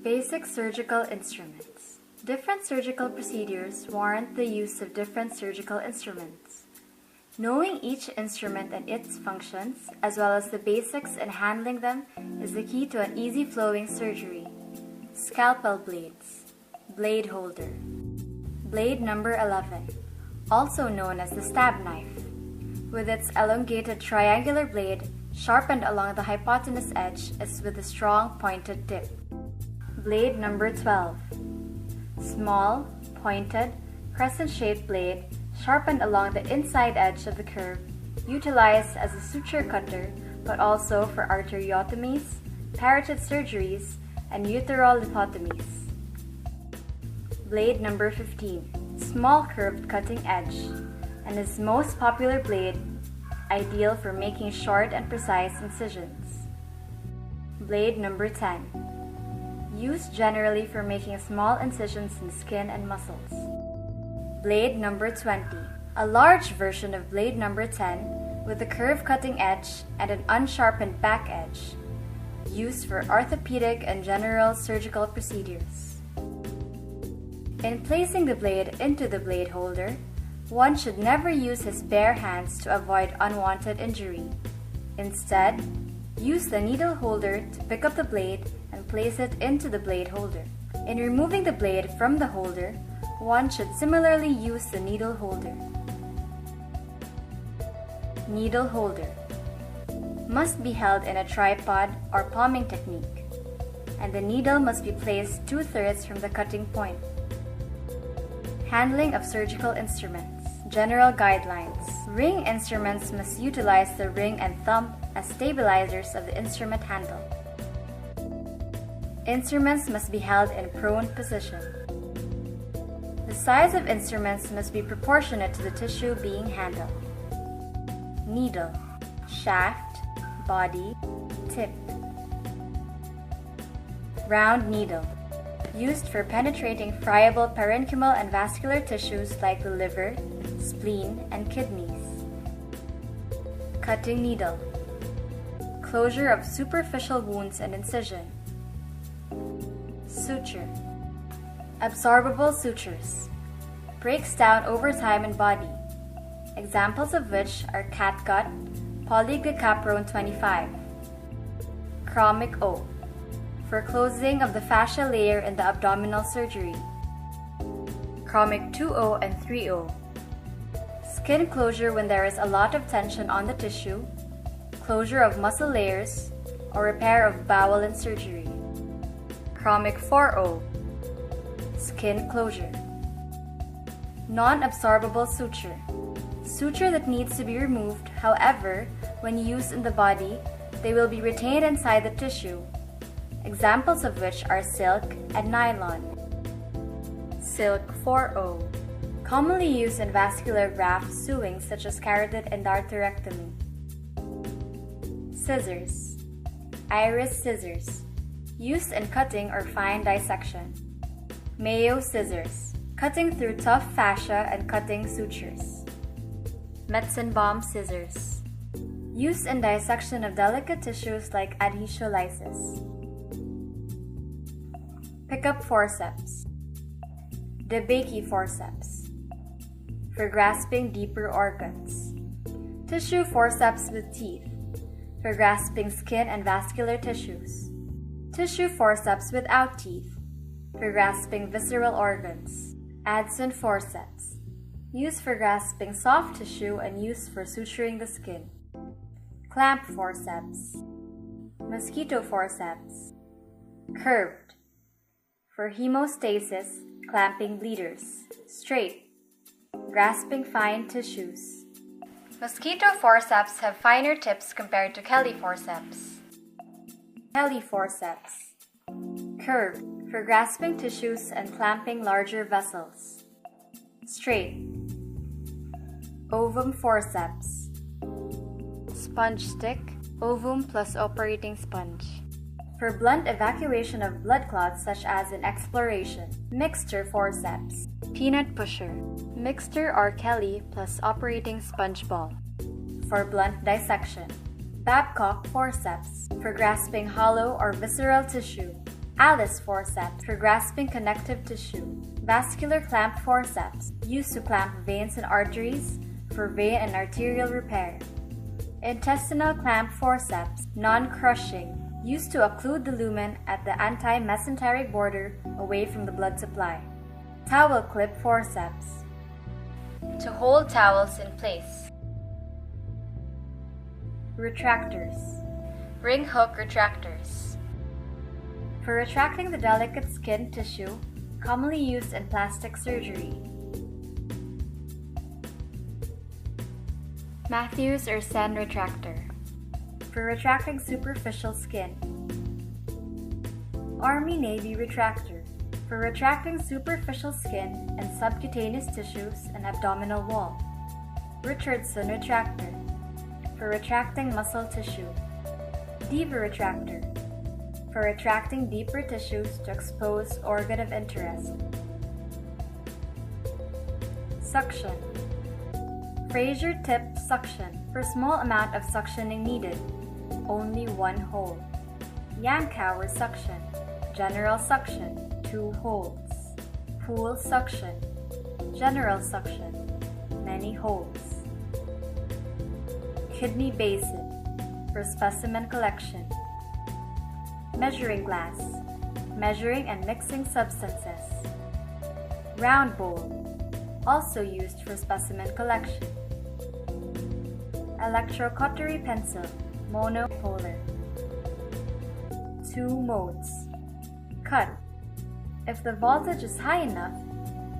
Basic surgical instruments. Different surgical procedures warrant the use of different surgical instruments. Knowing each instrument and its functions, as well as the basics in handling them, is the key to an easy flowing surgery. Scalpel blades. Blade holder. Blade number 11, also known as the stab knife, with its elongated triangular blade sharpened along the hypotenuse edge as with a strong pointed tip. Blade number 12, small, pointed, crescent-shaped blade sharpened along the inside edge of the curve, utilized as a suture cutter but also for arteriotomies, parotid surgeries, and uteral lithotomies. Blade number 15, small curved cutting edge, and is most popular blade, ideal for making short and precise incisions. Blade number 10, used generally for making small incisions in skin and muscles. Blade number 20, a large version of blade number 10 with a curved cutting edge and an unsharpened back edge, used for orthopedic and general surgical procedures. In placing the blade into the blade holder, one should never use his bare hands to avoid unwanted injury. Instead, use the needle holder to pick up the blade and place it into the blade holder. In removing the blade from the holder, one should similarly use the needle holder. Needle holder must be held in a tripod or palming technique, and the needle must be placed 2/3 from the cutting point. Handling of surgical instruments. General guidelines. Ring instruments must utilize the ring and thumb as stabilizers of the instrument handle. Instruments must be held in prone position. The size of instruments must be proportionate to the tissue being handled. Needle, shaft, body, tip. Round needle, used for penetrating friable parenchymal and vascular tissues like the liver, spleen, and kidneys. Cutting needle, closure of superficial wounds and incision. Suture, absorbable sutures, breaks down over time in body, examples of which are catgut, polyglucaprone 25, chromic O, for closing of the fascia layer in the abdominal surgery, chromic 2O and 3O, skin closure when there is a lot of tension on the tissue, closure of muscle layers, or repair of bowel in surgery, chromic 4O, skin closure. Non-absorbable suture, suture that needs to be removed, however, when used in the body, they will be retained inside the tissue, examples of which are silk and nylon. Silk 4O, commonly used in vascular graft sewing such as carotid endarterectomy. Scissors, iris scissors, used in cutting or fine dissection. Mayo scissors, cutting through tough fascia and cutting sutures. Metzenbaum scissors, used in dissection of delicate tissues like adhesiolysis. Pickup forceps, DeBakey forceps, for grasping deeper organs. Tissue forceps with teeth, for grasping skin and vascular tissues. Tissue forceps without teeth, for grasping visceral organs. Adson forceps, used for grasping soft tissue and used for suturing the skin. Clamp forceps, mosquito forceps. Curved, for hemostasis, clamping bleeders. Straight, grasping fine tissues. Mosquito forceps have finer tips compared to Kelly forceps. Kelly forceps, curved, for grasping tissues and clamping larger vessels. Straight. Ovum forceps, sponge stick, ovum plus operating sponge, for blunt evacuation of blood clots such as in exploration. Mixture forceps, peanut pusher, mixture or Kelly plus operating sponge ball, for blunt dissection. Babcock forceps, for grasping hollow or visceral tissue. Alice forceps for grasping connective tissue. Vascular clamp forceps used to clamp veins and arteries for vein and arterial repair. Intestinal clamp forceps, non-crushing, used to occlude the lumen at the anti-mesenteric border away from the blood supply. Towel clip forceps, to hold towels in place. Retractors, ring hook retractors, for retracting the delicate skin tissue commonly used in plastic surgery. Matthews or Sen retractor, for retracting superficial skin. Army-Navy retractor, for retracting superficial skin and subcutaneous tissues and abdominal wall. Richardson retractor, for retracting muscle tissue. Diva retractor, for retracting deeper tissues to expose organ of interest. Suction, Fraser tip suction, for small amount of suctioning needed, only one hole. Yankauer suction, general suction, 2 holes. Pool suction, general suction, many holes. Kidney basin, for specimen collection. Measuring glass, measuring and mixing substances. Round bowl, also used for specimen collection. Electrocautery pencil, monopolar. 2 modes. Cut. If the voltage is high enough,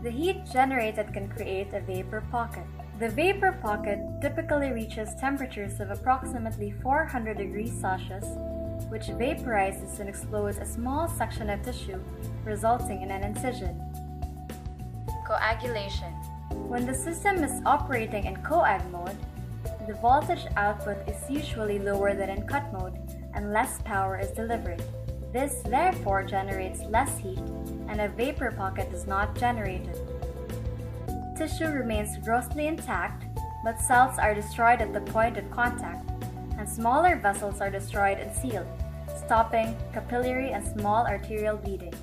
the heat generated can create a vapor pocket. The vapor pocket typically reaches temperatures of approximately 400 degrees Celsius, which vaporizes and explodes a small section of tissue, resulting in an incision. Coagulation. When the system is operating in coag mode, the voltage output is usually lower than in cut mode and less power is delivered. This therefore generates less heat and a vapor pocket is not generated. Tissue remains grossly intact, but cells are destroyed at the point of contact, and smaller vessels are destroyed and sealed, stopping capillary and small arterial bleeding.